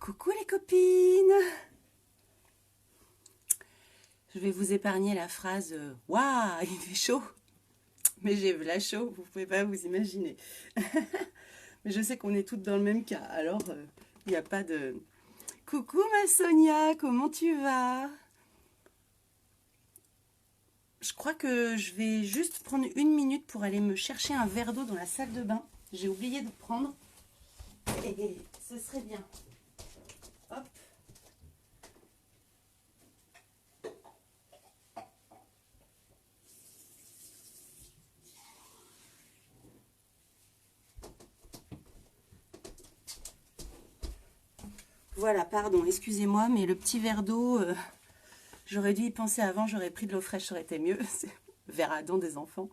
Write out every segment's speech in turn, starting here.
Coucou les copines! Je vais vous épargner la phrase Waouh, il fait chaud! Mais j'ai la chaud, vous pouvez pas vous imaginer. Mais je sais qu'on est toutes dans le même cas, alors il n'y a pas de... Coucou ma Sonia, comment tu vas? Je crois que je vais juste prendre une minute pour aller me chercher un verre d'eau dans la salle de bain. J'ai oublié de prendre. Et ce serait bien. Hop. Voilà, pardon, excusez-moi, mais le petit verre d'eau, j'aurais dû y penser avant, j'aurais pris de l'eau fraîche, ça aurait été mieux. C'est le verre à dents des enfants.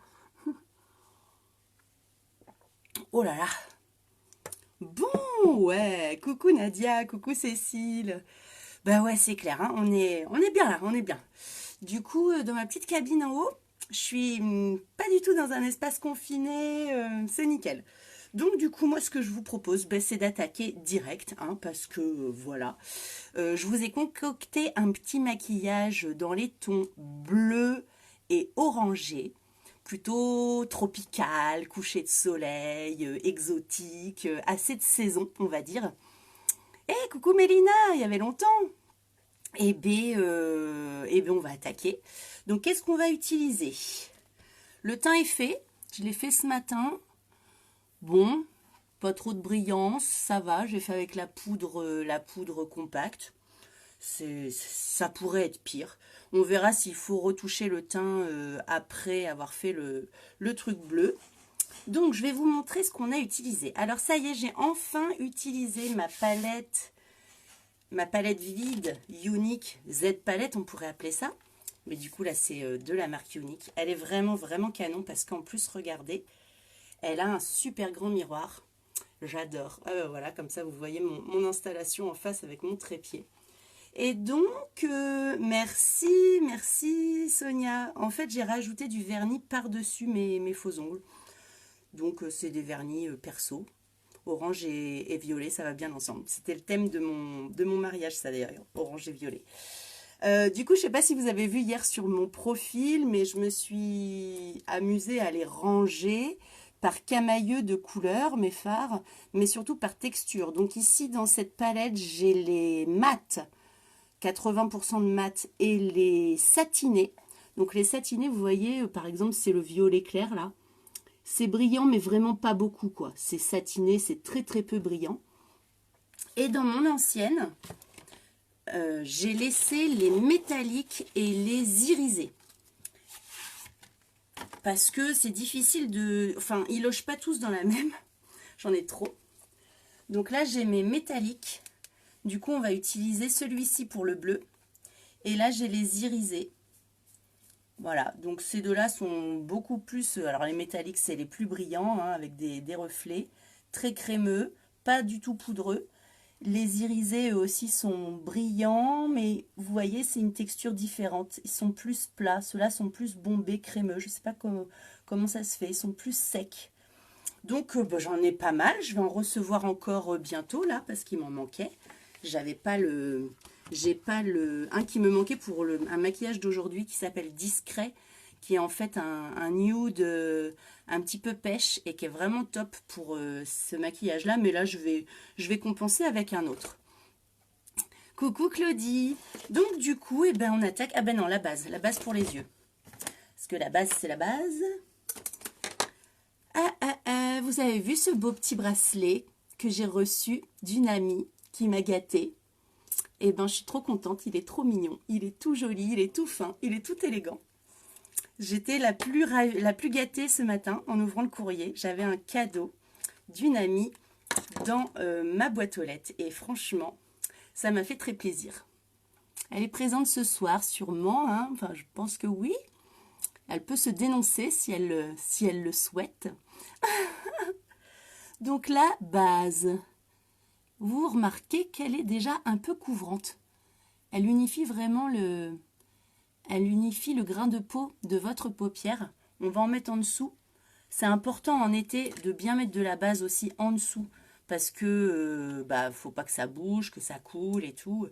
Oh là là. Bon, ouais, coucou Nadia, coucou Cécile. Ben ouais, c'est clair, hein, on est bien là, on est bien. Du coup, dans ma petite cabine en haut, je suis pas du tout dans un espace confiné, c'est nickel. Donc du coup, moi, ce que je vous propose, ben, c'est d'attaquer direct, hein, parce que voilà. Je vous ai concocté un petit maquillage dans les tons bleus et orangés, plutôt tropical, coucher de soleil, exotique, assez de saison, on va dire. Eh, coucou Mélina, il y avait longtemps. Eh bien, on va attaquer. Donc, qu'est-ce qu'on va utiliser? Le teint est fait. Je l'ai fait ce matin. Bon, pas trop de brillance, ça va. J'ai fait avec la poudre compacte. Ça pourrait être pire. On verra s'il faut retoucher le teint après avoir fait le truc bleu. Donc, je vais vous montrer ce qu'on a utilisé. Alors, ça y est, j'ai enfin utilisé ma palette vide Unique Z palette, on pourrait appeler ça. Mais du coup, là, c'est de la marque Unique. Elle est vraiment, vraiment canon parce qu'en plus, regardez, elle a un super grand miroir. J'adore. Ah ben voilà, comme ça, vous voyez mon installation en face avec mon trépied. Et donc, merci Sonia. En fait, j'ai rajouté du vernis par-dessus mes faux ongles. Donc, c'est des vernis perso. Orange et violet, ça va bien ensemble. C'était le thème de mon mariage, ça d'ailleurs, orange et violet. Du coup, je ne sais pas si vous avez vu hier sur mon profil, mais je me suis amusée à les ranger par camailleux de couleurs, mes fards, mais surtout par texture. Donc ici, dans cette palette, j'ai les mats, 80% de mat, et les satinés. Donc les satinés, vous voyez, par exemple, c'est le violet clair, là. C'est brillant, mais vraiment pas beaucoup, quoi. C'est satiné, c'est très très peu brillant. Et dans mon ancienne, j'ai laissé les métalliques et les irisés. Parce que c'est difficile de... Enfin, ils logent pas tous dans la même. J'en ai trop. Donc là, j'ai mes métalliques. Du coup, on va utiliser celui-ci pour le bleu. Et là, j'ai les irisés. Voilà, donc ces deux-là sont beaucoup plus... Alors les métalliques, c'est les plus brillants, hein, avec des reflets. Très crémeux, pas du tout poudreux. Les irisés, eux aussi, sont brillants, mais vous voyez, c'est une texture différente. Ils sont plus plats, ceux-là sont plus bombés, crémeux. Je ne sais pas comment ça se fait, ils sont plus secs. Donc, j'en ai pas mal. Je vais en recevoir encore bientôt, là, parce qu'il m'en manquait. J'avais pas le... J'ai pas le... Un qui me manquait pour un maquillage d'aujourd'hui qui s'appelle Discret, qui est en fait un nude un petit peu pêche et qui est vraiment top pour ce maquillage-là. Mais là, je vais compenser avec un autre. Coucou Claudie. Donc, du coup, eh ben, on attaque... Ah ben non, la base pour les yeux. Parce que la base, c'est la base. Vous avez vu ce beau petit bracelet que j'ai reçu d'une amie qui m'a gâtée? Eh ben, je suis trop contente, il est trop mignon, il est tout joli, il est tout fin, il est tout élégant. J'étais la plus gâtée ce matin en ouvrant le courrier. J'avais un cadeau d'une amie dans ma boîte aux lettres et franchement, ça m'a fait très plaisir. Elle est présente ce soir sûrement, hein. Enfin je pense que oui. Elle peut se dénoncer si elle le souhaite. Donc la base, vous remarquez qu'elle est déjà un peu couvrante. Elle unifie vraiment le grain de peau de votre paupière. On va en mettre en dessous. C'est important en été de bien mettre de la base aussi en dessous parce que bah faut pas que ça bouge, que ça coule et tout.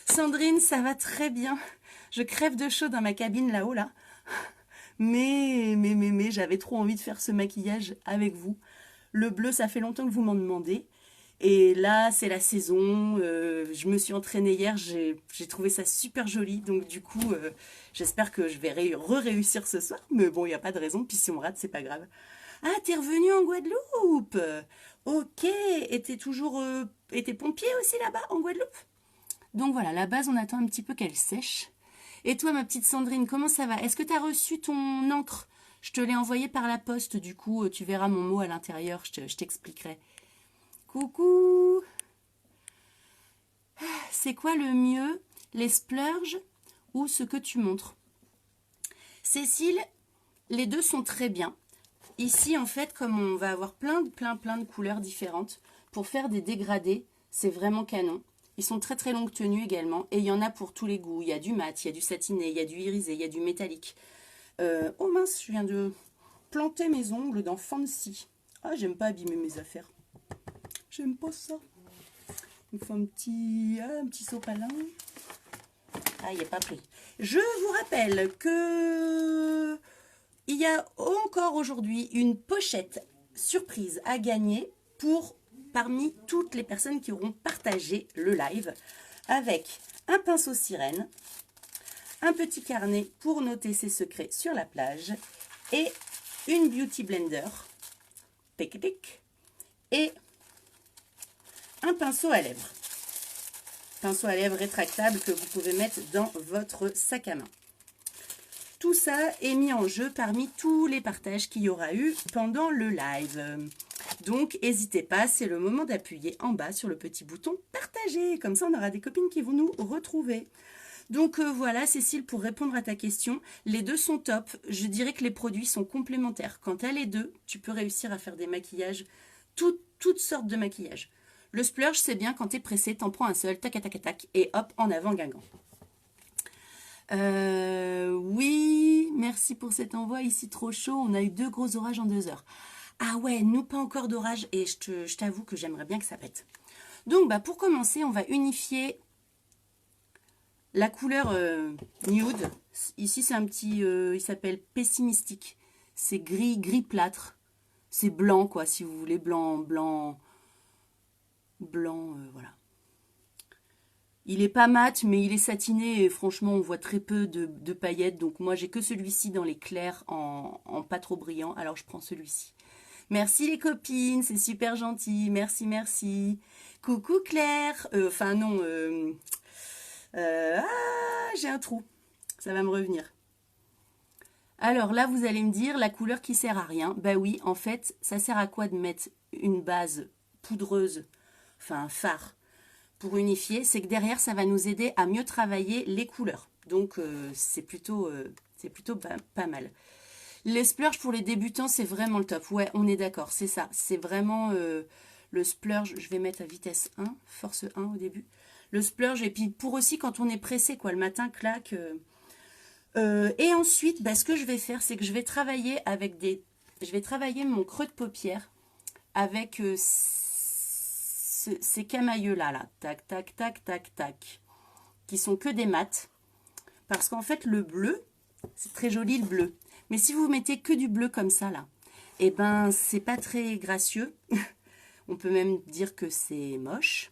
Sandrine, ça va très bien. Je crève de chaud dans ma cabine là-haut là. Mais j'avais trop envie de faire ce maquillage avec vous. Le bleu, ça fait longtemps que vous m'en demandez. Et là, c'est la saison. Je me suis entraînée hier, j'ai trouvé ça super joli. Donc du coup, j'espère que je vais réussir ce soir. Mais bon, il n'y a pas de raison. Puis si on rate, c'est pas grave. Ah, t'es revenu en Guadeloupe. Ok. Et t'es pompier aussi là-bas, en Guadeloupe? Donc voilà, la base, on attend un petit peu qu'elle sèche. Et toi, ma petite Sandrine, comment ça va? Est-ce que tu as reçu ton encre? Je te l'ai envoyé par la poste, du coup, tu verras mon mot à l'intérieur, je t'expliquerai. Coucou! C'est quoi le mieux, les splurges ou ce que tu montres? Cécile, les deux sont très bien. Ici, en fait, comme on va avoir plein de couleurs différentes, pour faire des dégradés, c'est vraiment canon. Ils sont très très longue tenue également. Et il y en a pour tous les goûts. Il y a du mat, il y a du satiné, il y a du irisé, il y a du métallique. Oh mince, je viens de planter mes ongles dans Fancy. Ah, j'aime pas abîmer mes affaires. J'aime pas ça. Il faut un petit sopalin. Ah, il n'est pas pris. Je vous rappelle que il y a encore aujourd'hui une pochette surprise à gagner parmi toutes les personnes qui auront partagé le live, avec un pinceau sirène, un petit carnet pour noter ses secrets sur la plage et une beauty blender, pic pic, et un pinceau à lèvres. Pinceau à lèvres rétractable que vous pouvez mettre dans votre sac à main. Tout ça est mis en jeu parmi tous les partages qu'il y aura eu pendant le live. Donc, n'hésitez pas, c'est le moment d'appuyer en bas sur le petit bouton partager. Comme ça, on aura des copines qui vont nous retrouver. Donc voilà, Cécile, pour répondre à ta question, les deux sont top. Je dirais que les produits sont complémentaires. Quand tu as les deux, tu peux réussir à faire des maquillages, toutes sortes de maquillages. Le splurge, c'est bien quand tu es pressé, t'en prends un seul, tac, tac, tac, tac, et hop, en avant, Guingamp. Oui, merci pour cet envoi. Ici, trop chaud. On a eu 2 gros orages en 2 heures. Ah ouais, nous, pas encore d'orage. Et je t'avoue que j'aimerais bien que ça pète. Donc, bah, pour commencer, on va unifier la couleur nude. Ici, c'est un petit... il s'appelle Pessimistique. C'est gris plâtre. C'est blanc, quoi, si vous voulez. Blanc, voilà. Il est pas mat, mais il est satiné et franchement, on voit très peu de paillettes. Donc moi, j'ai que celui-ci dans les clairs en pas trop brillant. Alors, je prends celui-ci. Merci les copines, c'est super gentil. Merci, merci. Coucou Claire. Enfin non. J'ai un trou. Ça va me revenir. Alors là, vous allez me dire, la couleur qui sert à rien. Bah oui, en fait, ça sert à quoi de mettre une base poudreuse, enfin un fard, pour unifier? C'est que derrière, ça va nous aider à mieux travailler les couleurs. Donc, c'est plutôt pas mal. Les splurges pour les débutants, c'est vraiment le top. Ouais, on est d'accord, c'est ça. C'est vraiment le splurge. Je vais mettre à vitesse 1, force 1 au début. Le splurge, et puis pour aussi quand on est pressé, quoi, le matin, clac. Et ensuite, bah, ce que je vais faire, c'est que je vais travailler avec je vais travailler mon creux de paupière avec ces camailleux-là, là. Tac, tac, tac, tac, tac. Qui sont que des mats. Parce qu'en fait, le bleu, c'est très joli le bleu. Mais si vous mettez que du bleu comme ça, là, eh ben, c'est pas très gracieux. On peut même dire que c'est moche.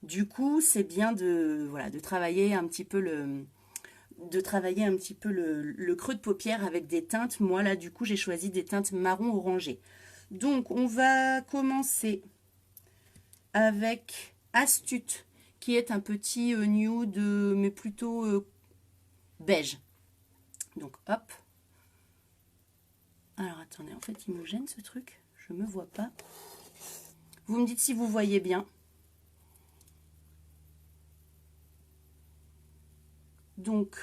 Du coup, c'est bien de travailler un petit peu le creux de paupière avec des teintes. Moi, là, du coup, j'ai choisi des teintes marron orangé. Donc, on va commencer avec Astute, qui est un petit nude, mais plutôt beige. Donc, hop. Alors, attendez, en fait, il me gêne ce truc. Je ne me vois pas. Vous me dites si vous voyez bien. Donc,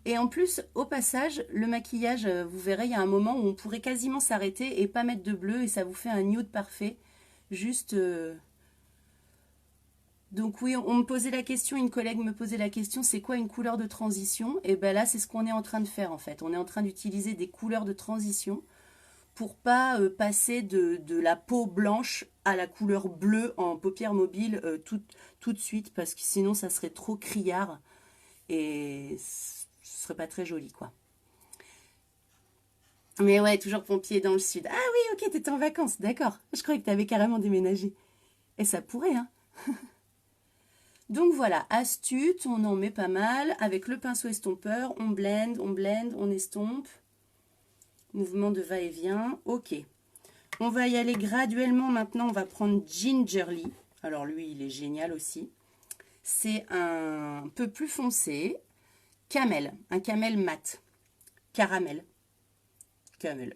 et en plus, au passage, le maquillage, vous verrez, il y a un moment où on pourrait quasiment s'arrêter et pas mettre de bleu et ça vous fait un nude parfait. Juste... Donc oui, on me posait la question, une collègue me posait la question, c'est quoi une couleur de transition? Et bien là, c'est ce qu'on est en train de faire en fait. On est en train d'utiliser des couleurs de transition pour pas passer de la peau blanche à la couleur bleue en paupières mobiles tout de suite, parce que sinon ça serait trop criard et ce serait pas très joli, quoi. Mais ouais, toujours pompier dans le sud. Ah oui, ok, t'étais en vacances, d'accord. Je croyais que t'avais carrément déménagé. Et ça pourrait, hein. Donc voilà, astuce, on en met pas mal. Avec le pinceau estompeur, on blende, on estompe. Mouvement de va-et-vient, ok. On va y aller graduellement maintenant, on va prendre Gingerly. Alors lui, il est génial aussi. C'est un peu plus foncé. Camel, un camel mat. Caramel. Camel.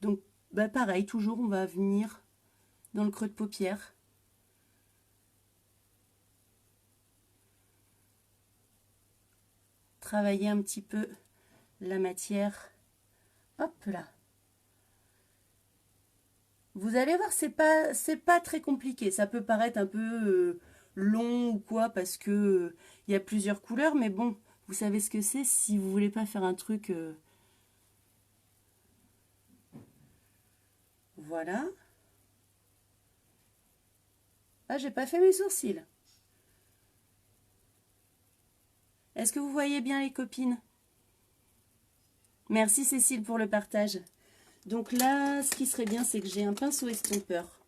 Donc, bah pareil, toujours, on va venir dans le creux de paupière. Travailler un petit peu la matière. Hop là. Vous allez voir, c'est pas très compliqué. Ça peut paraître un peu long ou quoi parce que il y a plusieurs couleurs, mais bon, vous savez ce que c'est si vous voulez pas faire un truc. Voilà. Ah, j'ai pas fait mes sourcils. Est-ce que vous voyez bien les copines? Merci Cécile pour le partage. Donc là, ce qui serait bien, c'est que j'ai un pinceau estompeur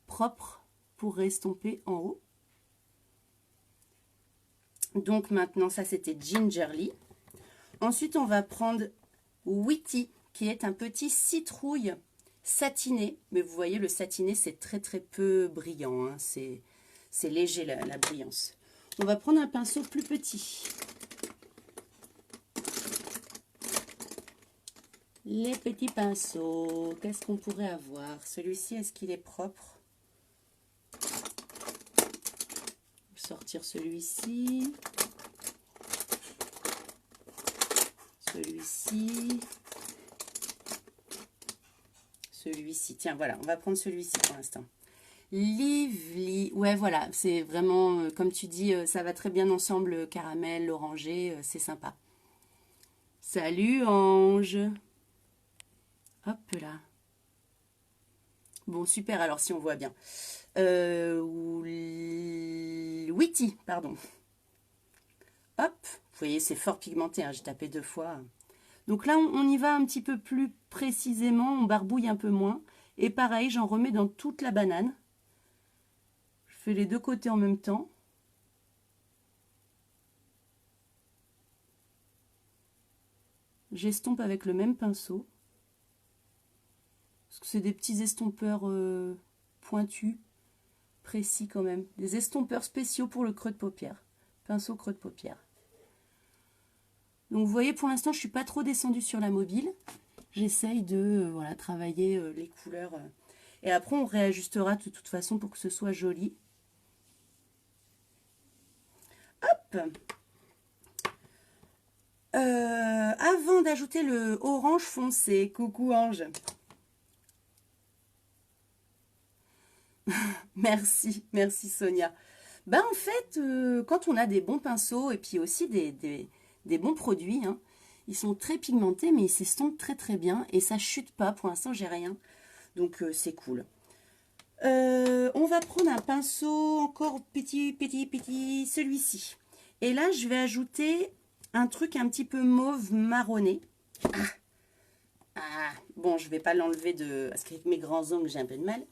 propre pour estomper en haut. Donc maintenant, ça c'était Gingerly. Ensuite, on va prendre Witty, qui est un petit citrouille satiné. Mais vous voyez, le satiné, c'est très très peu brillant. Hein. C'est léger la brillance. On va prendre un pinceau plus petit. Les petits pinceaux, qu'est-ce qu'on pourrait avoir? Celui-ci, est-ce qu'il est propre? Sortir celui-ci. Celui-ci. Celui-ci. Tiens, voilà, on va prendre celui-ci pour l'instant. Lively. Ouais, voilà, c'est vraiment, comme tu dis, ça va très bien ensemble, caramel, orangé, c'est sympa. Salut, Ange. Hop là. Bon, super, alors si on voit bien. Witty, pardon. Hop, vous voyez, c'est fort pigmenté, hein, j'ai tapé 2 fois. Donc là, on y va un petit peu plus précisément, on barbouille un peu moins. Et pareil, j'en remets dans toute la banane. Je fais les 2 côtés en même temps. J'estompe avec le même pinceau. Parce que c'est des petits estompeurs pointus, précis quand même. Des estompeurs spéciaux pour le creux de paupière. Pinceau creux de paupière. Donc vous voyez, pour l'instant, je ne suis pas trop descendue sur la mobile. J'essaye de voilà, travailler les couleurs. Et après, on réajustera de toute façon pour que ce soit joli. Hop! Avant d'ajouter le orange foncé, coucou Ange. Merci, merci Sonia. Ben en fait, quand on a des bons pinceaux et puis aussi des bons produits, hein, ils sont très pigmentés mais ils s'estompent très très bien et ça chute pas. Pour l'instant, j'ai rien. Donc c'est cool. On va prendre un pinceau encore petit, celui-ci. Et là, je vais ajouter un truc un petit peu mauve marronné. Bon, je vais pas l'enlever parce qu'avec mes grands ongles, j'ai un peu de mal.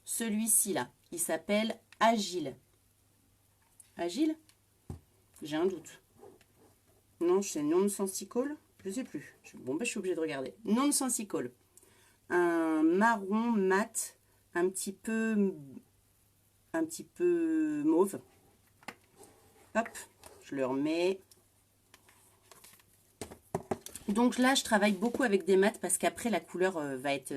Celui-ci là, il s'appelle Agile. Agile? J'ai un doute. Non, c'est nonsensicole. Je sais plus. Bon, ben, je suis obligée de regarder. Nonsensicole. Un marron mat, un petit peu mauve. Hop, je le remets. Donc là, je travaille beaucoup avec des mats parce qu'après, la couleur va être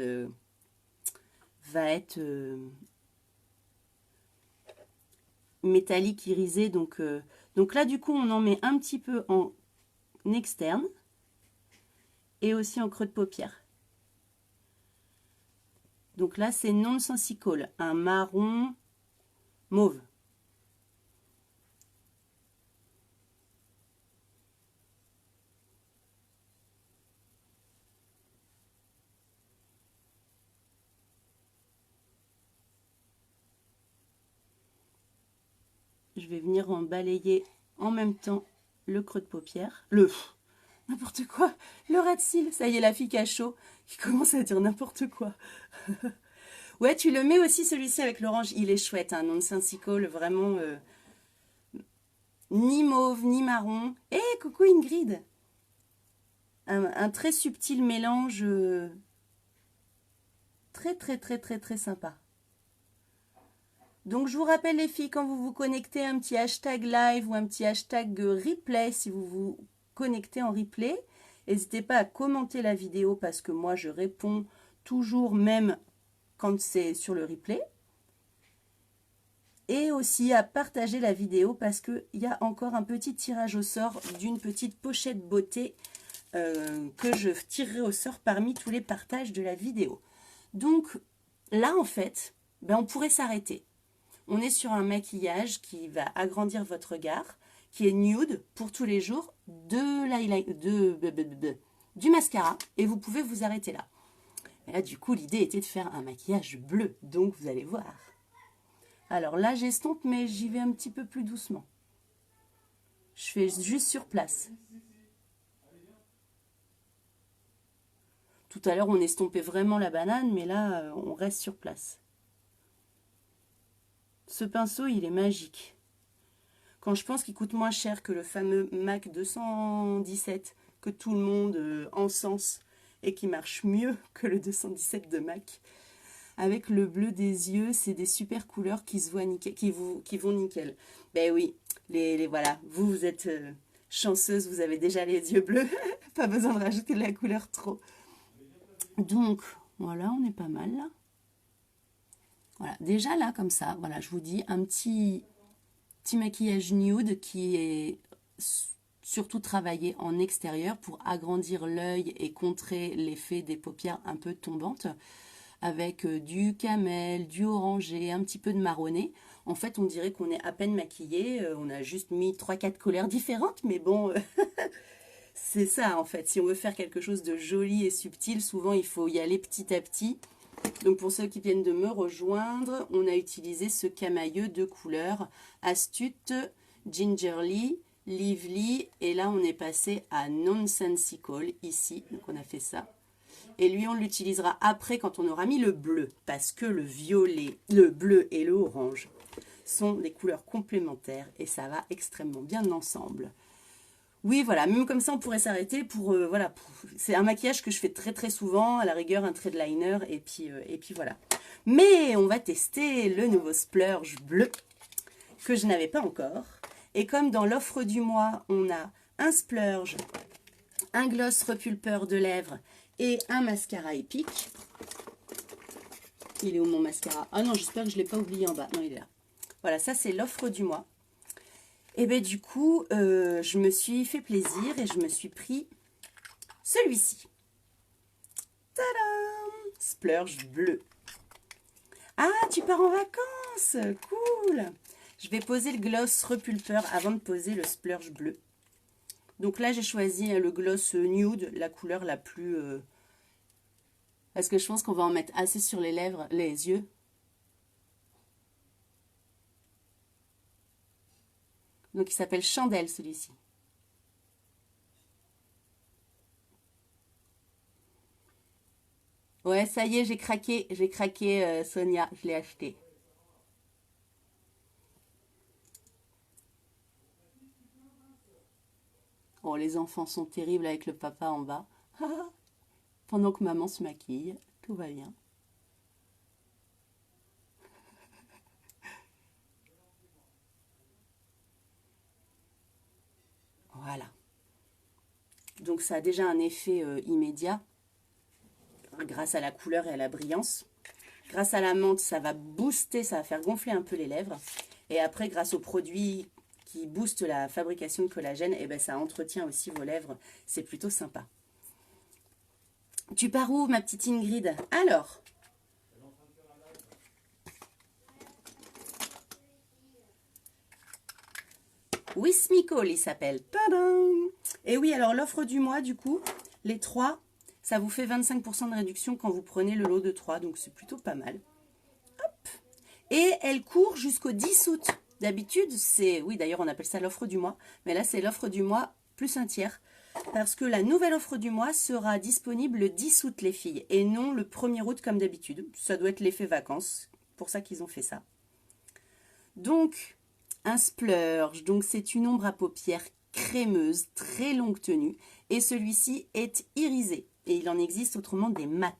métallique, irisé. Donc là, du coup, on en met un petit peu en externe et aussi en creux de paupière. Donc là, c'est nonsensicole, un marron mauve. je vais venir en balayer en même temps le creux de paupière. N'importe quoi, le ras de cils. Ça y est, la fille cachot qui commence à dire n'importe quoi. Ouais, tu le mets aussi celui-ci avec l'orange. Il est chouette, hein, Nonsensical, vraiment ni mauve, ni marron. Eh, coucou Ingrid. Un très subtil mélange très sympa. Donc, je vous rappelle les filles, quand vous vous connectez, un petit hashtag live ou un petit hashtag replay si vous vous connectez en replay. N'hésitez pas à commenter la vidéo parce que moi, je réponds toujours, même quand c'est sur le replay. Et aussi à partager la vidéo parce qu'il y a encore un petit tirage au sort d'une petite pochette beauté que je tirerai au sort parmi tous les partages de la vidéo. Donc là, en fait, ben, on pourrait s'arrêter. On est sur un maquillage qui va agrandir votre regard, qui est nude pour tous les jours, du mascara, et vous pouvez vous arrêter là. Et là, du coup, l'idée était de faire un maquillage bleu, donc vous allez voir. Alors là, j'estompe, mais j'y vais un petit peu plus doucement. Je fais juste sur place. Tout à l'heure, on estompait vraiment la banane, mais là, on reste sur place. Ce pinceau, il est magique. Quand je pense qu'il coûte moins cher que le fameux MAC 217 que tout le monde encense et qui marche mieux que le 217 de MAC, avec le bleu des yeux, c'est des super couleurs qui se voient nickel, qui vont nickel. Ben oui, voilà, vous êtes chanceuse, vous avez déjà les yeux bleus, pas besoin de rajouter de la couleur trop. Donc, voilà, on est pas mal là. Voilà, déjà là, comme ça, voilà, je vous dis, un petit maquillage nude qui est surtout travaillé en extérieur pour agrandir l'œil et contrer l'effet des paupières un peu tombantes, avec du camel, du orangé, un petit peu de marronné. En fait, on dirait qu'on est à peine maquillé, on a juste mis 3-4 couleurs différentes, mais bon, c'est ça en fait. Si on veut faire quelque chose de joli et subtil, souvent il faut y aller petit à petit. Donc pour ceux qui viennent de me rejoindre, on a utilisé ce camailleux de couleurs Astute, Gingerly, Lively, et là on est passé à Nonsensical ici, donc on a fait ça. Et lui on l'utilisera après quand on aura mis le bleu, parce que le violet, le bleu et le orange sont des couleurs complémentaires et ça va extrêmement bien ensemble. Oui, voilà, même comme ça, on pourrait s'arrêter pour, voilà, c'est un maquillage que je fais très souvent, à la rigueur, un trait de liner, et puis voilà. Mais on va tester le nouveau splurge bleu, que je n'avais pas encore. Et comme dans l'offre du mois, on a un splurge, un gloss repulpeur de lèvres et un mascara épique. Il est où mon mascara? Ah non, j'espère que je ne l'ai pas oublié en bas. Non, il est là. Voilà, ça c'est l'offre du mois. Et bien du coup, je me suis fait plaisir et je me suis pris celui-ci. Tadam! Splurge bleu. Ah, tu pars en vacances! Cool! Je vais poser le gloss repulpeur avant de poser le splurge bleu. Donc là, j'ai choisi le gloss nude, la couleur la plus... parce que je pense qu'on va en mettre assez sur les lèvres, les yeux. Donc, il s'appelle Chandelle, celui-ci. Ouais, ça y est, j'ai craqué, Sonia, je l'ai acheté. Oh, les enfants sont terribles avec le papa en bas. Pendant que maman se maquille, tout va bien. Voilà. Donc ça a déjà un effet immédiat grâce à la couleur et à la brillance. Grâce à la menthe, ça va booster, ça va faire gonfler un peu les lèvres. Et après, grâce aux produits qui boostent la fabrication de collagène, et ben ça entretient aussi vos lèvres. C'est plutôt sympa. Tu pars où, ma petite Ingrid? Alors, Wismicol, il s'appelle. Tadam! Et oui, alors l'offre du mois, du coup, les 3, ça vous fait 25% de réduction quand vous prenez le lot de 3, donc c'est plutôt pas mal. Hop. Et elle court jusqu'au 10 août. D'habitude, c'est... Oui, d'ailleurs, on appelle ça l'offre du mois. Mais là, c'est l'offre du mois plus un tiers. Parce que la nouvelle offre du mois sera disponible le 10 août, les filles. Et non le 1er août comme d'habitude. Ça doit être l'effet vacances. Pour ça qu'ils ont fait ça. Donc, un splurge. Donc, c'est une ombre à paupières crémeuse, très longue tenue. Et celui-ci est irisé. Et il en existe autrement des mats.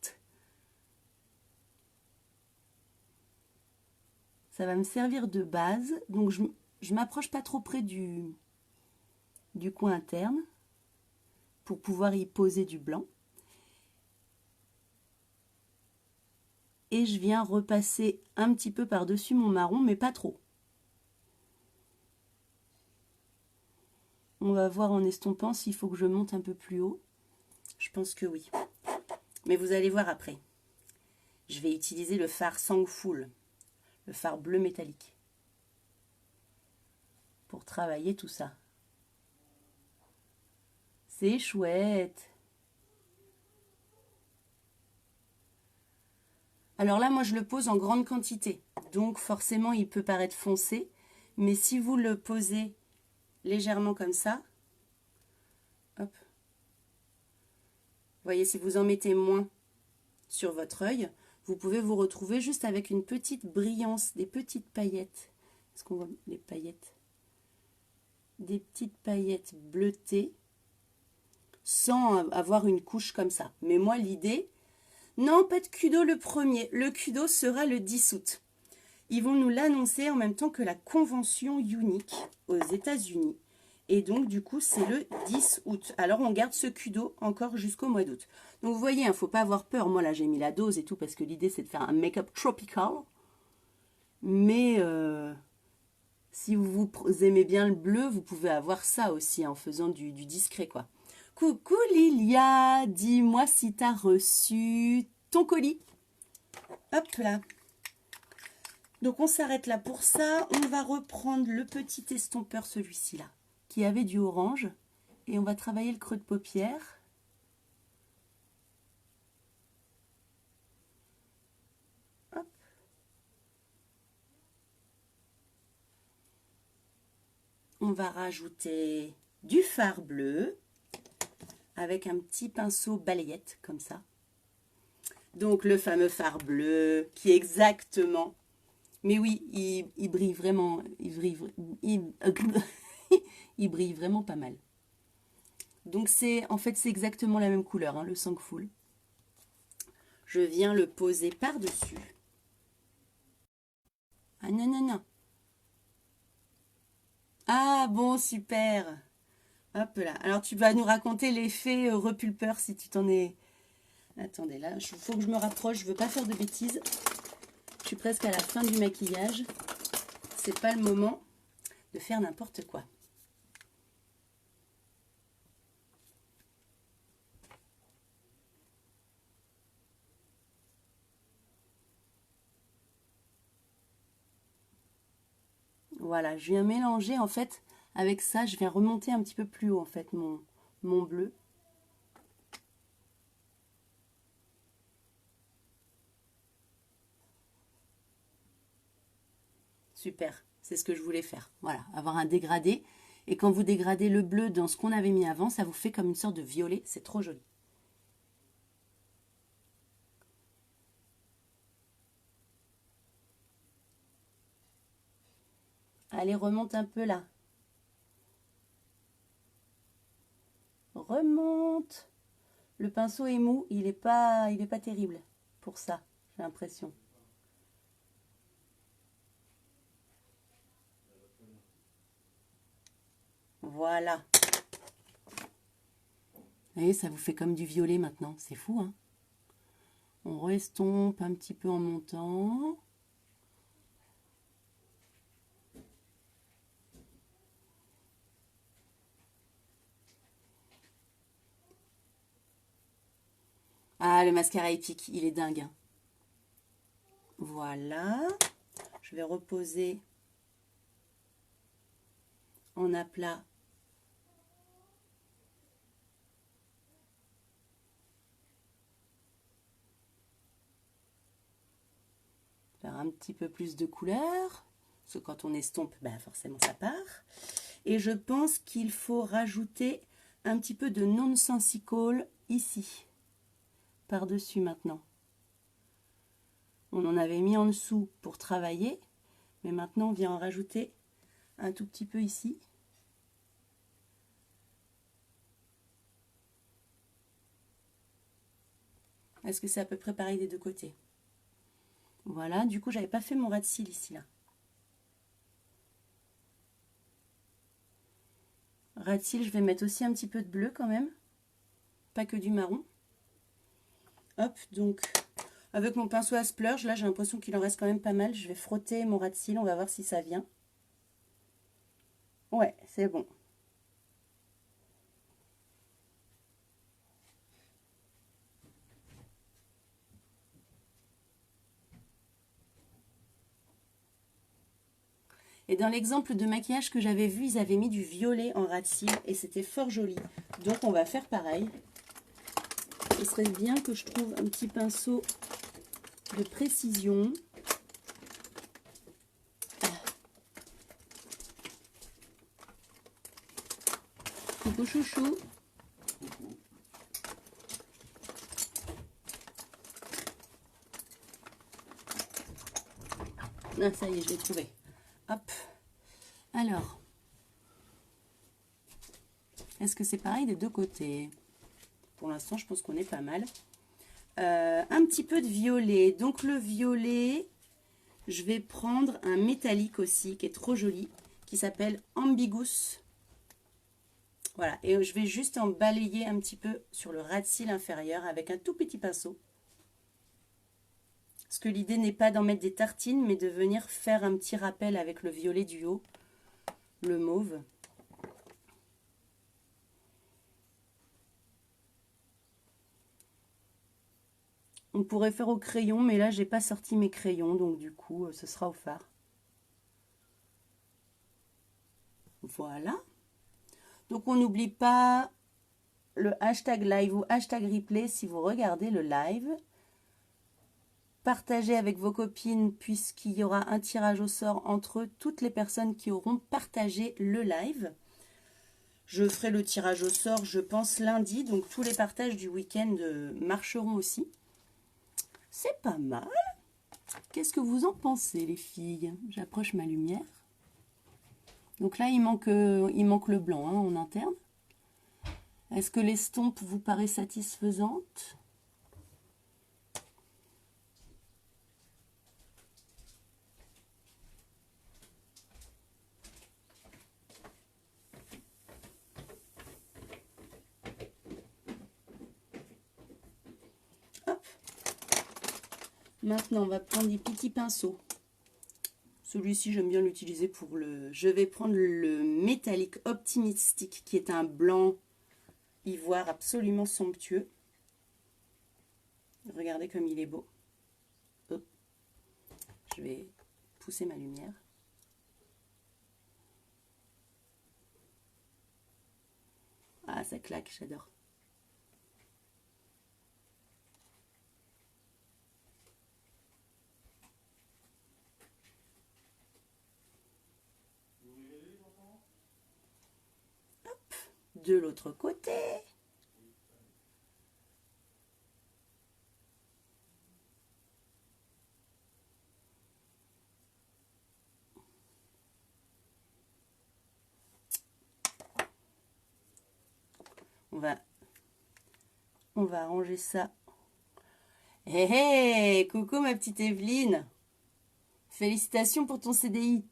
Ça va me servir de base. Donc, je m'approche pas trop près du coin interne pour pouvoir y poser du blanc. Et je viens repasser un petit peu par-dessus mon marron, mais pas trop. On va voir en estompant s'il faut que je monte un peu plus haut. Je pense que oui. Mais vous allez voir après. Je vais utiliser le fard Sangful, le fard bleu métallique, pour travailler tout ça. C'est chouette. Alors là, moi, je le pose en grande quantité. Donc, forcément, il peut paraître foncé. Mais si vous le posez légèrement comme ça, hop. Vous voyez, si vous en mettez moins sur votre œil, vous pouvez vous retrouver juste avec une petite brillance, des petites paillettes. Est-ce qu'on voit les paillettes? Des petites paillettes bleutées, sans avoir une couche comme ça. Mais moi, l'idée... Non, pas de kudo le 1er. Le kudo sera le 10 août. Ils vont nous l'annoncer en même temps que la convention unique aux États-Unis. Et donc, du coup, c'est le 10 août. Alors, on garde ce kudo encore jusqu'au mois d'août. Donc, vous voyez, il ne faut pas avoir peur. Moi, là, j'ai mis la dose et tout parce que l'idée, c'est de faire un make-up tropical. Mais si vous aimez bien le bleu, vous pouvez avoir ça aussi en faisant du discret, quoi. Coucou Lilia, dis-moi si tu as reçu ton colis. Hop là. Donc, on s'arrête là pour ça. On va reprendre le petit estompeur, celui-ci là, qui avait du orange. Et on va travailler le creux de paupière. Hop. On va rajouter du fard bleu avec un petit pinceau balayette, comme ça. Donc, le fameux fard bleu qui est exactement... Mais oui, il brille vraiment, il brille vraiment pas mal. Donc en fait c'est exactement la même couleur, hein, le Sangful. Je viens le poser par-dessus. Ah non, non, non. Ah bon, super. Hop là. Alors tu vas nous raconter l'effet repulpeur si tu t'en es... Attendez, là, il faut que je me rapproche, je veux pas faire de bêtises. Je suis presque à la fin du maquillage. C'est pas le moment de faire n'importe quoi. Voilà, je viens mélanger en fait avec ça. Je viens remonter un petit peu plus haut en fait mon bleu. Super, c'est ce que je voulais faire. Voilà, avoir un dégradé. Et quand vous dégradez le bleu dans ce qu'on avait mis avant, ça vous fait comme une sorte de violet. C'est trop joli. Allez, remonte un peu là. Remonte. Le pinceau est mou, il est pas terrible pour ça, j'ai l'impression. Voilà. Vous voyez, ça vous fait comme du violet maintenant. C'est fou, hein? On restompe un petit peu en montant. Ah, le mascara épique, il est dingue, hein. Voilà. Je vais reposer en aplat. Faire un petit peu plus de couleur. Parce que quand on estompe, ben forcément ça part. Et je pense qu'il faut rajouter un petit peu de nonsensical ici, par-dessus maintenant. On en avait mis en dessous pour travailler, mais maintenant on vient en rajouter un tout petit peu ici. Est-ce que c'est à peu près pareil des deux côtés? Voilà, du coup j'avais pas fait mon ras de cils ici là. Ras de cils, je vais mettre aussi un petit peu de bleu quand même, pas que du marron. Hop, donc avec mon pinceau à splurge, là j'ai l'impression qu'il en reste quand même pas mal. Je vais frotter mon ras de cils, on va voir si ça vient. Ouais, c'est bon. Et dans l'exemple de maquillage que j'avais vu, ils avaient mis du violet en ras de cils et c'était fort joli. Donc on va faire pareil. Ce serait bien que je trouve un petit pinceau de précision. Coucou chouchou. Ah, ça y est, je l'ai trouvé. Hop. Alors, est-ce que c'est pareil des deux côtés? Pour l'instant, je pense qu'on est pas mal. Un petit peu de violet. Donc le violet, je vais prendre un métallique aussi, qui est trop joli, qui s'appelle Ambigus. Voilà, et je vais juste en balayer un petit peu sur le ras de cils inférieur avec un tout petit pinceau. Parce que l'idée n'est pas d'en mettre des tartines, mais de venir faire un petit rappel avec le violet du haut, le mauve. On pourrait faire au crayon, mais là, j'ai pas sorti mes crayons, donc du coup, ce sera au fard. Voilà. Donc, on n'oublie pas le hashtag live ou hashtag replay si vous regardez le live. Partagez avec vos copines puisqu'il y aura un tirage au sort entre toutes les personnes qui auront partagé le live. Je ferai le tirage au sort, je pense, lundi. Donc, tous les partages du week-end marcheront aussi. C'est pas mal. Qu'est-ce que vous en pensez, les filles? J'approche ma lumière. Donc là, il manque le blanc hein, en interne. Est-ce que l'estompe vous paraît satisfaisante? Hop. Maintenant, on va prendre des petits pinceaux. Celui-ci, j'aime bien l'utiliser pour le... Je vais prendre le métallique Optimistic, qui est un blanc ivoire absolument somptueux. Regardez comme il est beau. Hop. Je vais pousser ma lumière. Ah, ça claque, j'adore. Hop, de l'autre côté. On va arranger ça. Hé hé, coucou ma petite Evelyne. Félicitations pour ton CDI.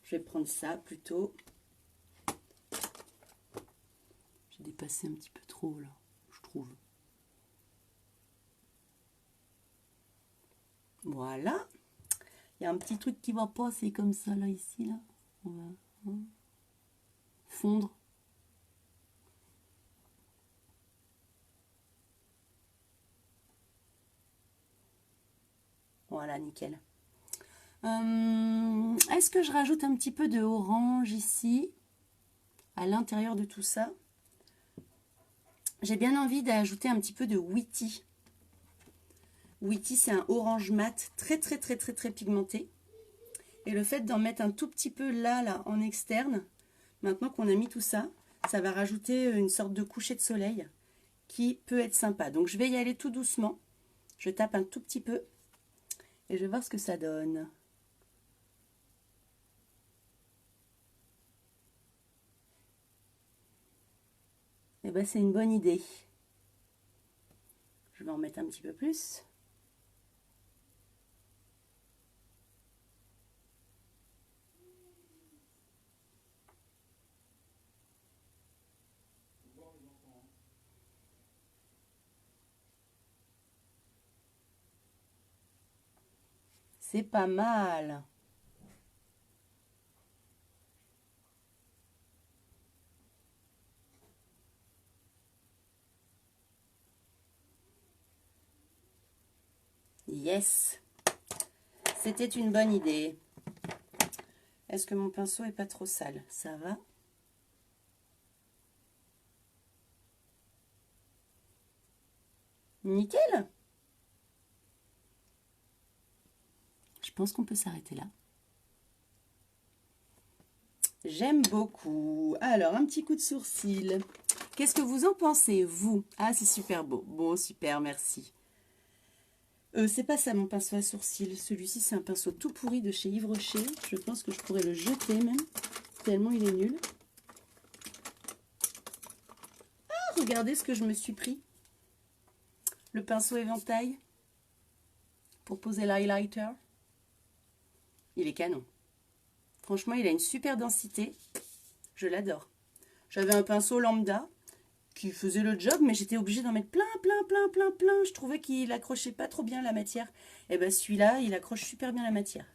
Je vais prendre ça plutôt. J'ai dépassé un petit peu trop là, je trouve. Voilà. Il y a un petit truc qui va pas, c'est comme ça là, ici, là. On va fondre. Voilà, nickel. Est-ce que je rajoute un petit peu de orange ici, à l'intérieur de tout ça? J'ai bien envie d'ajouter un petit peu de Witty. Witty, c'est un orange mat très pigmenté. Et le fait d'en mettre un tout petit peu là, en externe, maintenant qu'on a mis tout ça, ça va rajouter une sorte de coucher de soleil qui peut être sympa. Donc je vais y aller tout doucement. Je tape un tout petit peu et je vais voir ce que ça donne. Et ben c'est une bonne idée. Je vais en mettre un petit peu plus. C'est pas mal. Yes. C'était une bonne idée. Est-ce que mon pinceau est pas trop sale? Ça va? Nickel. Je pense qu'on peut s'arrêter là. J'aime beaucoup. Alors, un petit coup de sourcil. Qu'est-ce que vous en pensez, vous? Ah, c'est super beau. Bon, super, merci. C'est pas ça mon pinceau à sourcils. Celui-ci, c'est un pinceau tout pourri de chez Yves Rocher. Je pense que je pourrais le jeter même, tellement il est nul. Ah, regardez ce que je me suis pris. Le pinceau éventail pour poser l'highlighter. Il est canon. Franchement, il a une super densité. Je l'adore. J'avais un pinceau lambda qui faisait le job, mais j'étais obligée d'en mettre plein. Je trouvais qu'il accrochait pas trop bien la matière. Et bien celui-là, il accroche super bien la matière.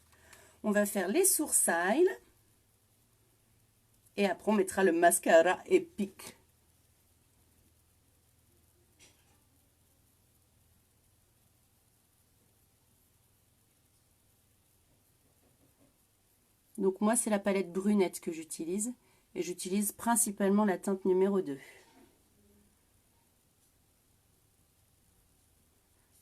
On va faire les sourcils. Et après, on mettra le mascara épique. Donc moi, c'est la palette brunette que j'utilise. Et j'utilise principalement la teinte numéro 2.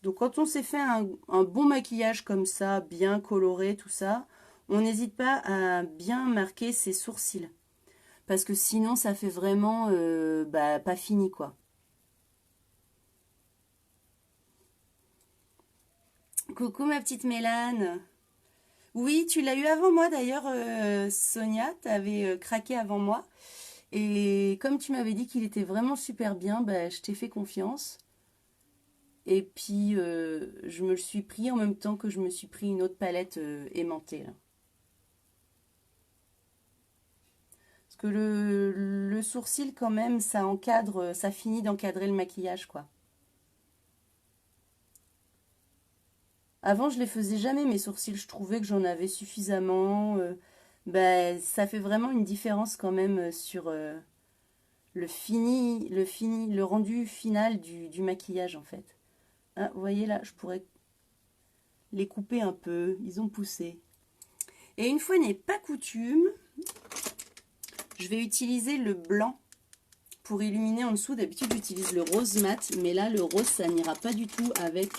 Donc quand on s'est fait un bon maquillage comme ça, bien coloré, tout ça, on n'hésite pas à bien marquer ses sourcils. Parce que sinon, ça fait vraiment pas fini, quoi. Coucou ma petite Mélane. Oui, tu l'as eu avant moi d'ailleurs, Sonia, tu avais craqué avant moi. Et comme tu m'avais dit qu'il était vraiment super bien, je t'ai fait confiance. Et puis, je me le suis pris en même temps que je me suis pris une autre palette aimantée. Là. Parce que le sourcil, quand même, ça encadre, ça finit d'encadrer le maquillage, quoi. Avant, je les faisais jamais, mes sourcils. Je trouvais que j'en avais suffisamment. Ça fait vraiment une différence quand même sur le rendu final du maquillage, en fait. Ah, vous voyez là, je pourrais les couper un peu. Ils ont poussé. Et une fois n'est pas coutume, je vais utiliser le blanc pour illuminer en dessous. D'habitude, j'utilise le rose mat, mais là, le rose, ça n'ira pas du tout avec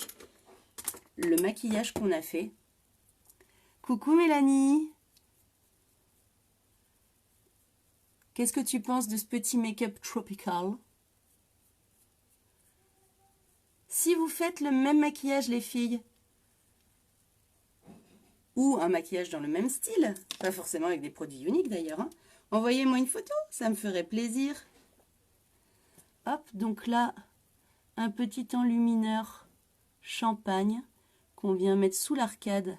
le maquillage qu'on a fait. Coucou Mélanie! Qu'est-ce que tu penses de ce petit make-up tropical? Si vous faites le même maquillage, les filles, ou un maquillage dans le même style, pas forcément avec des produits uniques d'ailleurs, hein, envoyez-moi une photo, ça me ferait plaisir. Hop, donc là, un petit enlumineur champagne qu'on vient mettre sous l'arcade,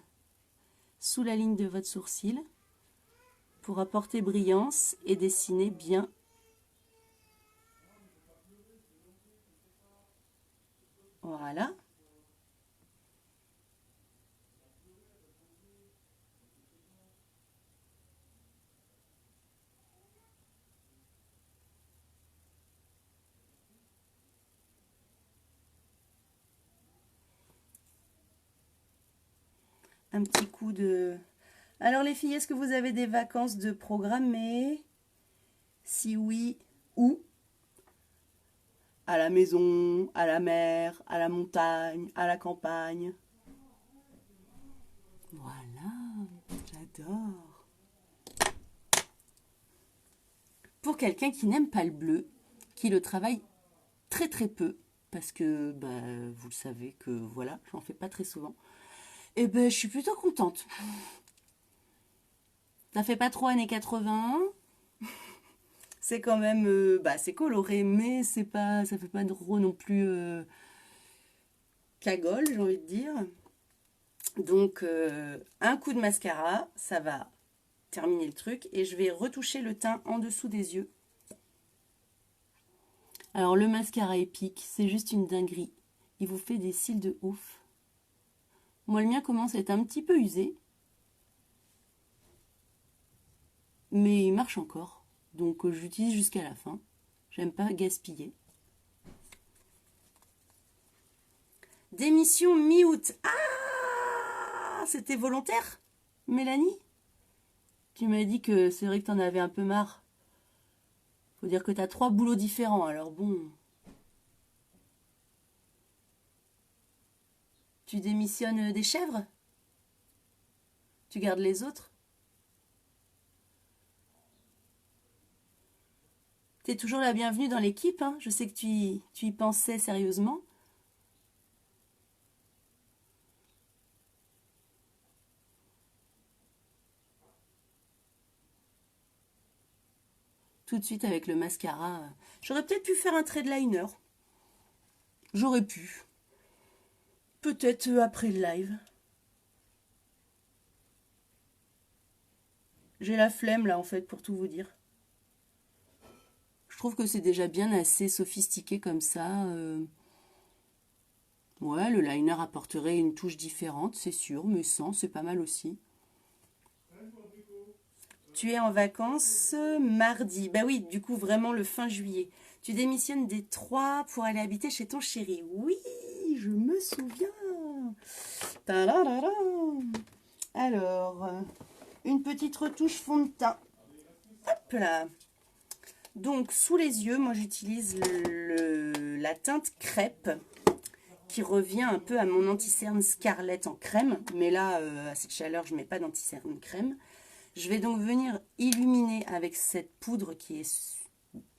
sous la ligne de votre sourcil, pour apporter brillance et dessiner bien. Voilà. Un petit coup de... Alors les filles, est-ce que vous avez des vacances de programmer? Si oui, où? à la maison, à la mer, à la montagne, à la campagne. Voilà, j'adore. Pour quelqu'un qui n'aime pas le bleu, qui le travaille très très peu, parce que bah, vous le savez que voilà, j'en fais pas très souvent, et ben je suis plutôt contente. Ça fait pas trop années 80, c'est quand même, bah, c'est coloré, mais c'est pas, ça fait pas trop non plus cagole, j'ai envie de dire. Donc, un coup de mascara, ça va terminer le truc. Et je vais retoucher le teint en dessous des yeux. Alors, le mascara épique, c'est juste une dinguerie. Il vous fait des cils de ouf. Moi, le mien commence à être un petit peu usé. Mais il marche encore. Donc, je l'utilise jusqu'à la fin. J'aime pas gaspiller. Démission mi-août. Ah, c'était volontaire, Mélanie? Tu m'as dit que c'est vrai que t'en avais un peu marre. Faut dire que t'as 3 boulots différents, alors bon. Tu démissionnes des chèvres? Tu gardes les autres? T'es toujours la bienvenue dans l'équipe, hein? Je sais que tu y pensais sérieusement. Tout de suite avec le mascara. J'aurais peut-être pu faire un trait de liner. J'aurais pu. Peut-être après le live. J'ai la flemme là en fait pour tout vous dire. Je trouve que c'est déjà bien assez sophistiqué comme ça. Ouais, le liner apporterait une touche différente, c'est sûr, mais sans, c'est pas mal aussi. Tu es en vacances mardi. Bah oui, du coup, vraiment le fin juillet. Tu démissionnes des 3 pour aller habiter chez ton chéri. Oui, je me souviens. Ta-da-da-da. Alors, une petite retouche fond de teint. Hop là. Donc, sous les yeux, moi j'utilise la teinte crêpe qui revient un peu à mon anti-cerne Scarlett en crème. Mais là, à cette chaleur, je ne mets pas d'anti-cerne crème. Je vais donc venir illuminer avec cette poudre qui est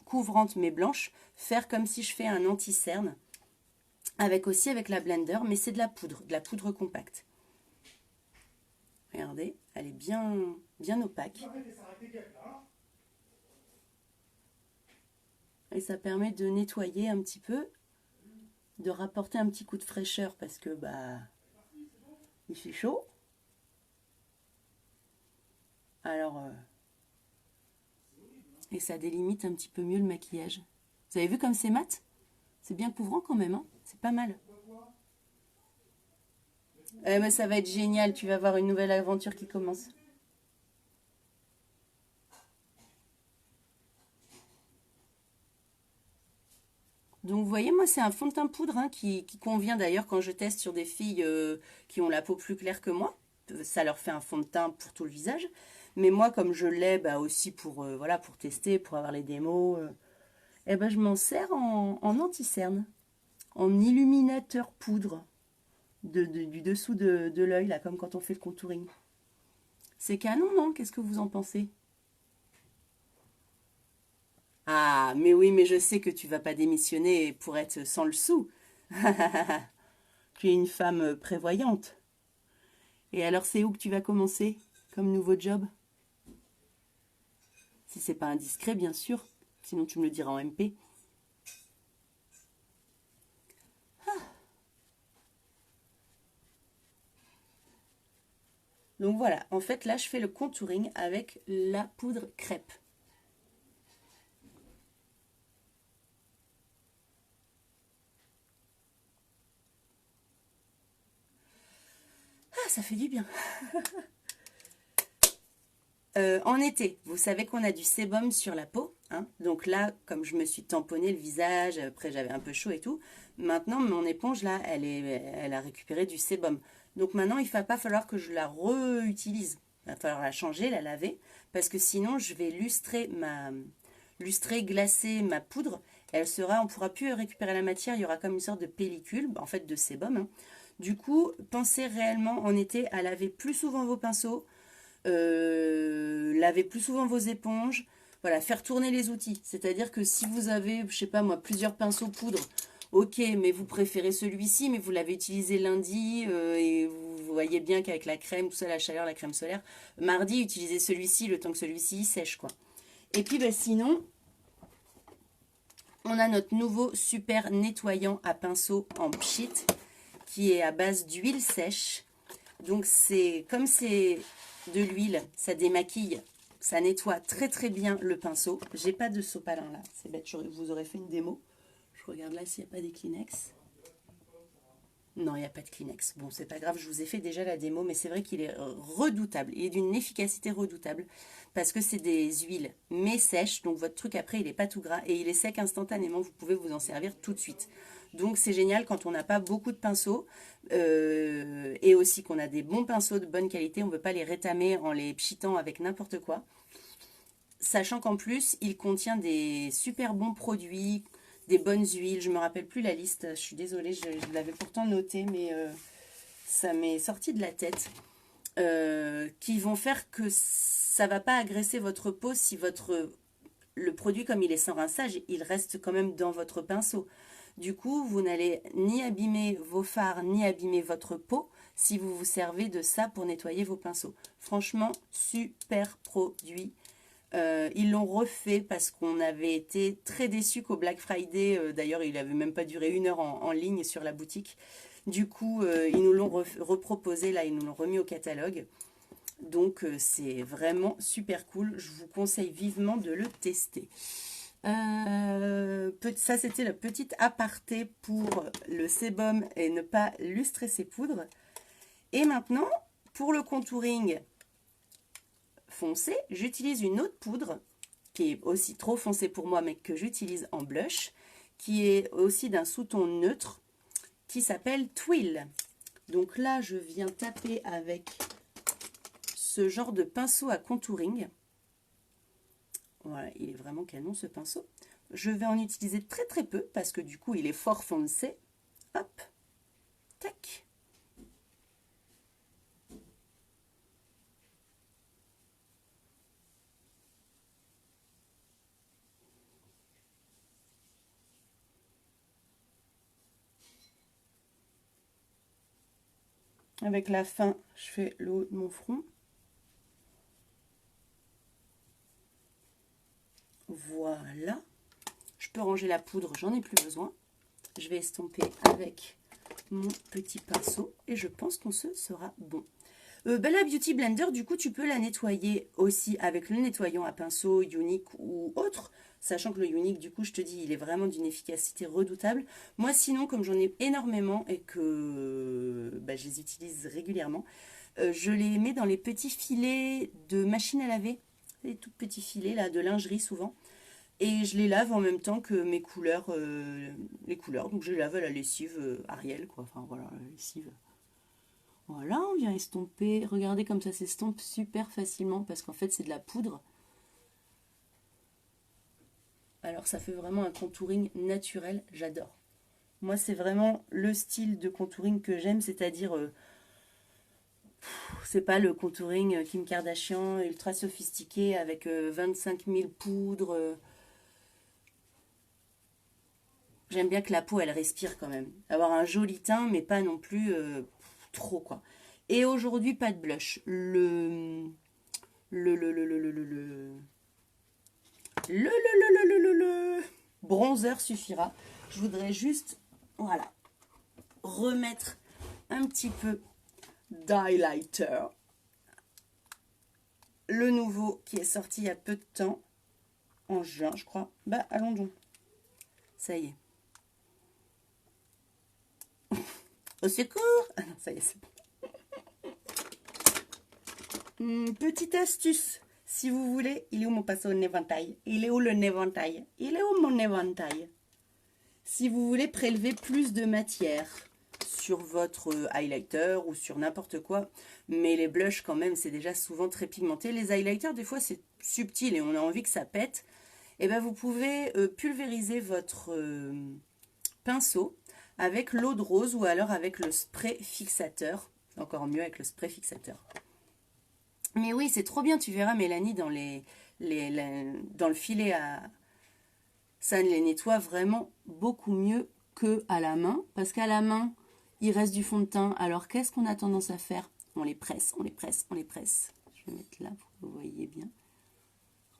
couvrante mais blanche, faire comme si je fais un anti-cerne, avec la blender, mais c'est de la poudre compacte. Regardez, elle est bien, bien opaque. Et ça permet de nettoyer un petit peu, de rapporter un petit coup de fraîcheur parce que bah il fait chaud. Alors, et ça délimite un petit peu mieux le maquillage. Vous avez vu comme c'est mat? C'est bien couvrant quand même, hein, c'est pas mal. Mais ça va être génial, tu vas voir une nouvelle aventure qui commence. Donc vous voyez, moi c'est un fond de teint poudre hein, qui convient d'ailleurs quand je teste sur des filles qui ont la peau plus claire que moi. Ça leur fait un fond de teint pour tout le visage. Mais moi comme je l'ai bah, aussi pour, voilà, pour tester, pour avoir les démos, eh ben, je m'en sers en anti-cerne, en illuminateur poudre du dessous de l'œil, là, comme quand on fait le contouring. C'est canon, non? Qu'est-ce que vous en pensez? Ah, mais oui, mais je sais que tu vas pas démissionner pour être sans le sou. Tu es une femme prévoyante. Et alors, c'est où que tu vas commencer comme nouveau job? Si c'est pas indiscret, bien sûr. Sinon, tu me le diras en MP. Donc voilà, en fait, là, je fais le contouring avec la poudre crêpe. Ah, ça fait du bien. En été, vous savez qu'on a du sébum sur la peau. Hein, donc là, comme je me suis tamponné le visage, après j'avais un peu chaud et tout, maintenant mon éponge là, elle a récupéré du sébum. Donc maintenant, il ne va pas falloir que je la réutilise. Il va falloir la changer, la laver, parce que sinon je vais lustrer lustrer, glacer ma poudre, elle sera, on ne pourra plus récupérer la matière, il y aura comme une sorte de pellicule, en fait de sébum. Hein. Du coup, pensez réellement en été à laver plus souvent vos pinceaux, laver plus souvent vos éponges, voilà, faire tourner les outils. C'est-à-dire que si vous avez, je sais pas moi, plusieurs pinceaux poudre, ok, mais vous préférez celui-ci, mais vous l'avez utilisé lundi et vous voyez bien qu'avec la crème, tout ça, la chaleur, la crème solaire, mardi, utilisez celui-ci le temps que celui-ci sèche, quoi. Et puis, bah, sinon, on a notre nouveau super nettoyant à pinceau en pchit qui est à base d'huile sèche. Donc, c'est comme c'est de l'huile, ça démaquille, ça nettoie très très bien le pinceau. J'ai pas de sopalin là, c'est bête, je vous aurais fait une démo. Je regarde là s'il n'y a pas des Kleenex. Non, il n'y a pas de Kleenex. Bon, c'est pas grave, je vous ai fait déjà la démo, mais c'est vrai qu'il est redoutable. Il est d'une efficacité redoutable parce que c'est des huiles, mais sèches. Donc, votre truc, après, il n'est pas tout gras et il est sec instantanément. Vous pouvez vous en servir tout de suite. Donc, c'est génial quand on n'a pas beaucoup de pinceaux et aussi qu'on a des bons pinceaux de bonne qualité. On ne veut pas les rétamer en les pchitant avec n'importe quoi. Sachant qu'en plus, il contient des super bons produits, des bonnes huiles, je ne me rappelle plus la liste, je suis désolée, je l'avais pourtant noté, mais ça m'est sorti de la tête, qui vont faire que ça ne va pas agresser votre peau si le produit, comme il est sans rinçage, il reste quand même dans votre pinceau. Du coup, vous n'allez ni abîmer vos fards, ni abîmer votre peau si vous vous servez de ça pour nettoyer vos pinceaux. Franchement, super produit. Ils l'ont refait parce qu'on avait été très déçus qu'au Black Friday, d'ailleurs il n'avait même pas duré 1 heure en ligne sur la boutique. Du coup, ils nous l'ont reproposé, là ils nous l'ont remis au catalogue. Donc c'est vraiment super cool, je vous conseille vivement de le tester. Ça c'était la petite aparté pour le sébum et ne pas lustrer ses poudres. Et maintenant, pour le contouring foncé, j'utilise une autre poudre qui est aussi trop foncée pour moi mais que j'utilise en blush, qui est aussi d'un sous-ton neutre qui s'appelle Twill. Donc là je viens taper avec ce genre de pinceau à contouring. Voilà, il est vraiment canon ce pinceau. Je vais en utiliser très très peu parce que du coup il est fort foncé. Hop, tac. Avec la fin, je fais le haut de mon front. Voilà. Je peux ranger la poudre, j'en ai plus besoin. Je vais estomper avec mon petit pinceau et je pense qu'on se sera bon. La Beauty Blender, du coup, tu peux la nettoyer aussi avec le nettoyant à pinceau Unique ou autre. Sachant que le Unique, du coup, je te dis, il est vraiment d'une efficacité redoutable. Moi, sinon, comme j'en ai énormément et que je les utilise régulièrement, je les mets dans les petits filets de machine à laver. Les tout petits filets là, de lingerie souvent. Et je les lave en même temps que mes couleurs, les couleurs. Donc je les lave à la lessive Ariel, quoi. Enfin voilà, la lessive. Voilà, on vient estomper. Regardez comme ça s'estompe super facilement parce qu'en fait c'est de la poudre. Alors ça fait vraiment un contouring naturel, j'adore. Moi c'est vraiment le style de contouring que j'aime, c'est-à-dire c'est pas le contouring Kim Kardashian ultra sophistiqué avec 25 000 poudres. J'aime bien que la peau elle respire quand même. Avoir un joli teint mais pas non plus trop quoi. Et aujourd'hui pas de blush. Le bronzer suffira. Je voudrais juste, voilà, remettre un petit peu d'highlighter. Le nouveau qui est sorti il y a peu de temps, en juin je crois. Bah allons donc. Ça y est. Au secours! Ah non, ça y est, c'est bon. Petite astuce. Si vous voulez, il est où mon pinceau éventail? Il est où le éventail? Il est où mon éventail? Si vous voulez prélever plus de matière sur votre highlighter ou sur n'importe quoi, mais les blushs quand même, c'est déjà souvent très pigmenté. Les highlighters, des fois, c'est subtil et on a envie que ça pète. et ben vous pouvez pulvériser votre pinceau avec l'eau de rose ou alors avec le spray fixateur. C'est encore mieux avec le spray fixateur. Mais oui, c'est trop bien, tu verras Mélanie dans dans le filet ça les nettoie vraiment beaucoup mieux que à la main, parce qu'à la main, il reste du fond de teint. Alors qu'est-ce qu'on a tendance à faire? On les presse, on les presse, on les presse. Je vais mettre là pour que vous voyez bien.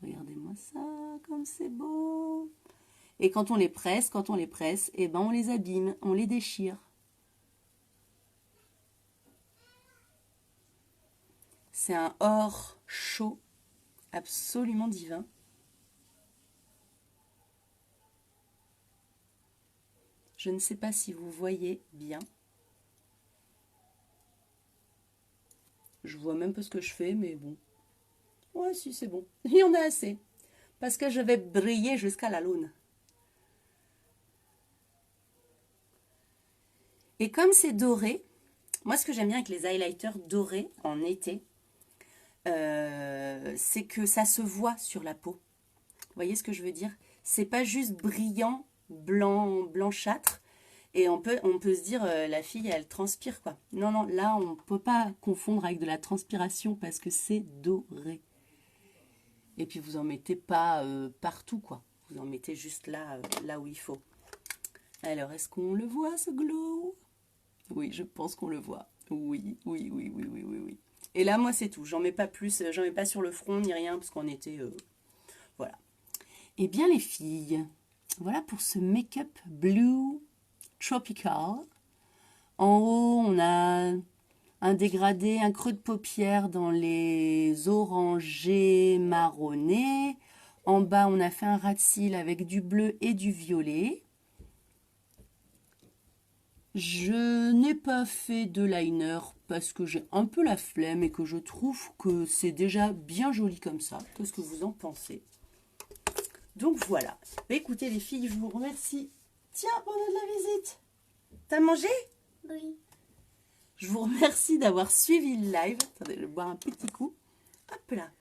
Regardez-moi ça, comme c'est beau. Et quand on les presse, eh ben on les abîme, on les déchire. C'est un or chaud, absolument divin. Je ne sais pas si vous voyez bien. Je vois même pas ce que je fais, mais bon. Ouais, si, c'est bon. Il y en a assez. Parce que je vais briller jusqu'à la lune. Et comme c'est doré, moi ce que j'aime bien avec les highlighters dorés en été, c'est que ça se voit sur la peau. Vous voyez ce que je veux dire? C'est pas juste brillant, blanchâtre, et on peut se dire la fille elle transpire quoi. Non, non, là on peut pas confondre avec de la transpiration parce que c'est doré. Et puis vous en mettez pas partout quoi. Vous en mettez juste là, là où il faut. Alors est-ce qu'on le voit ce glow? Oui, je pense qu'on le voit. Oui, oui, oui, oui, oui, oui, oui. Et là, moi, c'est tout. J'en mets pas plus, j'en mets pas sur le front ni rien, parce qu'on était... voilà. Eh bien, les filles, voilà pour ce make-up Blue Tropical. En haut, on a un dégradé, un creux de paupière dans les orangés marronnés. En bas, on a fait un ras de cils avec du bleu et du violet. Je n'ai pas fait de liner parce que j'ai un peu la flemme et que je trouve que c'est déjà bien joli comme ça. Qu'est-ce que vous en pensez? Donc voilà. Bah, écoutez les filles, je vous remercie. Tiens, pendant de la visite. T'as mangé? Oui. Je vous remercie d'avoir suivi le live. Attendez, je vais boire un petit coup. Hop là.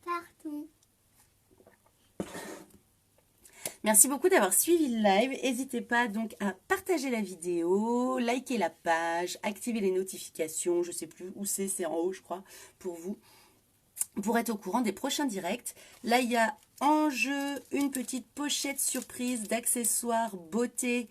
Partout. Merci beaucoup d'avoir suivi le live. N'hésitez pas donc à partager la vidéo, liker la page, activer les notifications. Je ne sais plus où c'est en haut je crois, pour vous, pour être au courant des prochains directs. Là, il y a en jeu une petite pochette surprise d'accessoires beauté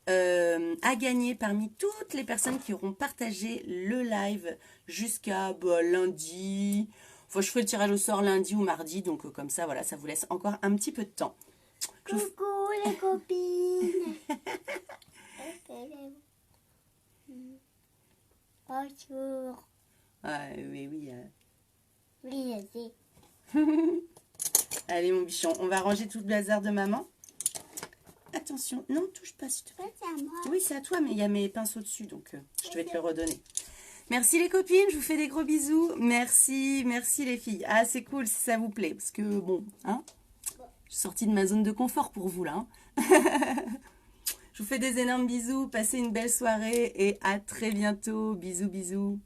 à gagner parmi toutes les personnes qui auront partagé le live jusqu'à lundi. Enfin, je ferai le tirage au sort lundi ou mardi, donc comme ça, voilà, ça vous laisse encore un petit peu de temps. Coucou les copines. Bonjour. Ah, oui, oui. Oui, je sais. Allez, mon bichon, on va ranger tout le bazar de maman. Attention, non, touche pas, s'il te plaît. C'est à moi. Oui, c'est à toi, mais il y a mes pinceaux dessus, donc je vais te le redonner. Merci les copines, je vous fais des gros bisous. Merci, merci les filles. Ah, c'est cool si ça vous plaît, parce que bon, hein, je suis sortie de ma zone de confort pour vous, là. Hein. Je vous fais des énormes bisous, passez une belle soirée et à très bientôt. Bisous, bisous.